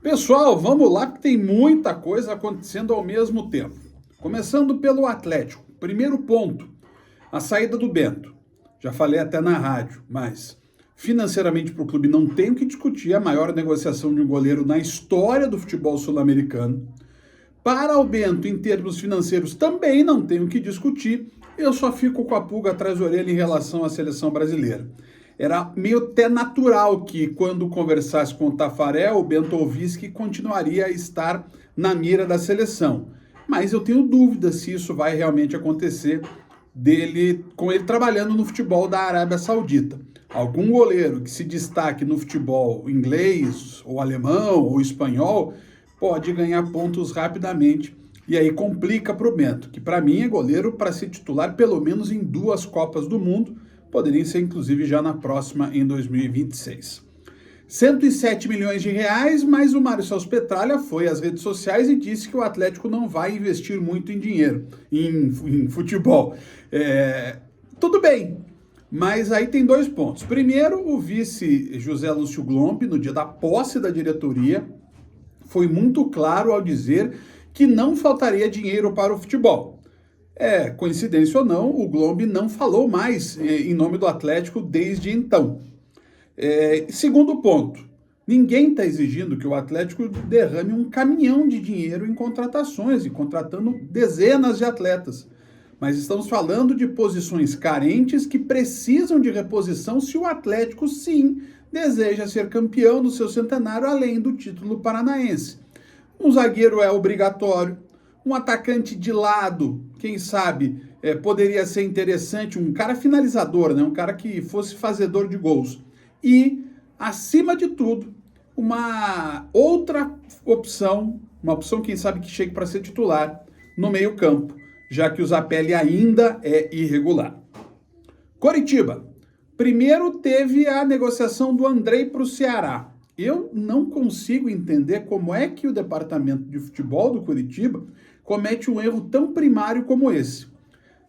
Pessoal, vamos lá que tem muita coisa acontecendo ao mesmo tempo. Começando pelo Atlético. Primeiro ponto, a saída do Bento. Já falei até na rádio, mas financeiramente para o clube não tem o que discutir, a maior negociação de um goleiro na história do futebol sul-americano. Para o Bento, em termos financeiros, também não tem o que discutir. Eu só fico com a pulga atrás da orelha em relação à seleção brasileira. Era meio até natural que, quando conversasse com o Tafarel, o Bento ouvisse que continuaria a estar na mira da seleção. Mas eu tenho dúvidas se isso vai realmente acontecer com ele trabalhando no futebol da Arábia Saudita. Algum goleiro que se destaque no futebol inglês, ou alemão, ou espanhol, pode ganhar pontos rapidamente. E aí complica para o Bento, que para mim é goleiro para ser titular pelo menos em 2 Copas do Mundo, poderia ser inclusive já na próxima, em 2026. 107 milhões de reais, mas o Mário Celso Petralha foi às redes sociais e disse que o Atlético não vai investir muito em dinheiro, em futebol. Tudo bem, mas aí tem 2 pontos. Primeiro, o vice José Lúcio Glompe, no dia da posse da diretoria, foi muito claro ao dizer que não faltaria dinheiro para o futebol. Coincidência ou não, o Glompe não falou mais em nome do Atlético desde então. Segundo ponto, ninguém está exigindo que o Atlético derrame um caminhão de dinheiro em contratações e contratando dezenas de atletas. Mas estamos falando de posições carentes que precisam de reposição se o Atlético, sim, deseja ser campeão no seu centenário, além do título paranaense. Um zagueiro é obrigatório, um atacante de lado, quem sabe, poderia ser interessante, um cara finalizador, né? Um cara que fosse fazedor de gols. E, acima de tudo, uma outra opção, uma opção, quem sabe, que chegue para ser titular no meio-campo, já que o Zapelli ainda é irregular. Coritiba. Primeiro teve a negociação do Andrei para o Ceará. Eu não consigo entender como é que o departamento de futebol do Coritiba comete um erro tão primário como esse.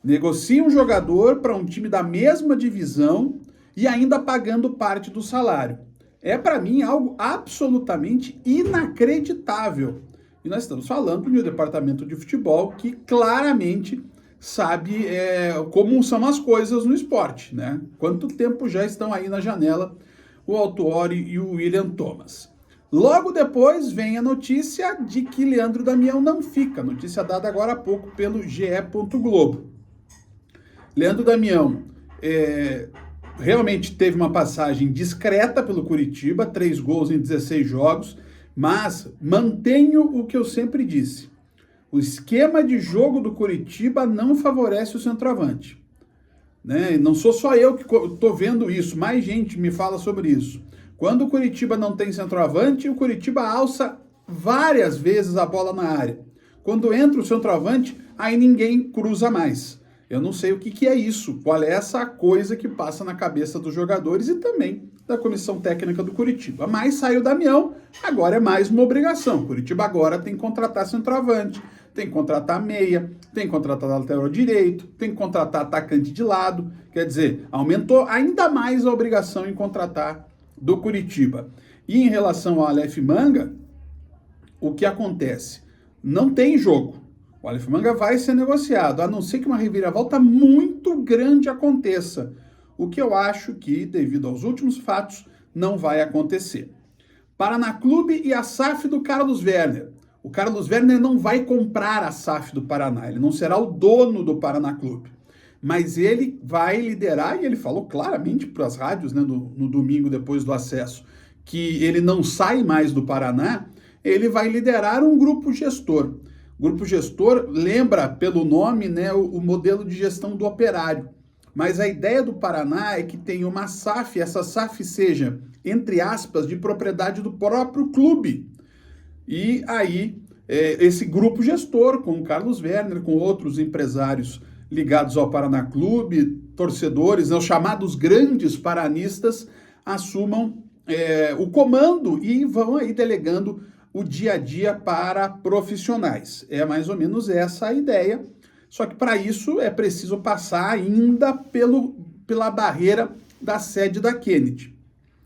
Negocia um jogador para um time da mesma divisão e ainda pagando parte do salário. Para mim, algo absolutamente inacreditável. E nós estamos falando de um departamento de futebol que claramente sabe como são as coisas no esporte, né? Quanto tempo já estão aí na janela o Autuori e o William Thomas. Logo depois vem a notícia de que Leandro Damião não fica, notícia dada agora há pouco pelo GE. Globo. Leandro Damião realmente teve uma passagem discreta pelo Coritiba, 3 gols em 16 jogos, mas mantenho o que eu sempre disse. O esquema de jogo do Coritiba não favorece o centroavante. Né? Não sou só eu que estou vendo isso, mais gente me fala sobre isso. Quando o Coritiba não tem centroavante, o Coritiba alça várias vezes a bola na área. Quando entra o centroavante, aí ninguém cruza mais. Eu não sei o que é isso, qual é essa coisa que passa na cabeça dos jogadores e também da comissão técnica do Coritiba. Mas saiu o Damião, agora é mais uma obrigação. O Coritiba agora tem que contratar centroavante, tem que contratar meia, tem que contratar lateral direito, tem que contratar atacante de lado. Quer dizer, aumentou ainda mais a obrigação em contratar do Coritiba. E em relação ao Aleph Manga, o que acontece? Não tem jogo. O Aleph Manga vai ser negociado, a não ser que uma reviravolta muito grande aconteça. O que eu acho que, devido aos últimos fatos, não vai acontecer. Paraná Clube e a SAF do Carlos Werner. O Carlos Werner não vai comprar a SAF do Paraná, ele não será o dono do Paraná Clube. Mas ele vai liderar, e ele falou claramente para as rádios, né, no domingo depois do acesso, que ele não sai mais do Paraná, ele vai liderar um grupo gestor. O grupo gestor lembra pelo nome, né, o modelo de gestão do Operário. Mas a ideia do Paraná é que tenha uma SAF, essa SAF seja, entre aspas, de propriedade do próprio clube. E aí, esse grupo gestor, com o Carlos Werner, com outros empresários ligados ao Paraná Clube, torcedores, os chamados grandes paranistas, assumam o comando e vão aí delegando o dia a dia para profissionais. É mais ou menos essa a ideia, só que para isso é preciso passar ainda pela barreira da sede da Kennedy.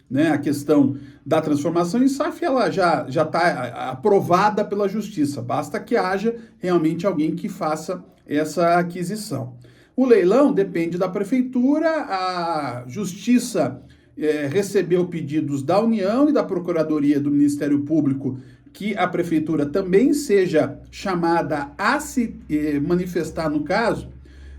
Né? A questão da transformação em SAF, ela já está aprovada pela Justiça. Basta que haja realmente alguém que faça essa aquisição. O leilão depende da Prefeitura, a Justiça recebeu pedidos da União e da Procuradoria do Ministério Público que a Prefeitura também seja chamada a se manifestar no caso.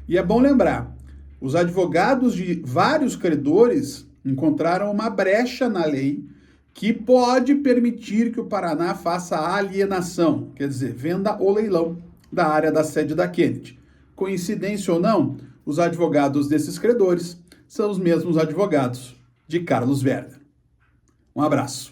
E é bom lembrar, os advogados de vários credores encontraram uma brecha na lei que pode permitir que o Paraná faça a alienação, quer dizer, venda ou leilão da área da sede da Kennedy. Coincidência ou não, os advogados desses credores são os mesmos advogados de Carlos Werner. Um abraço.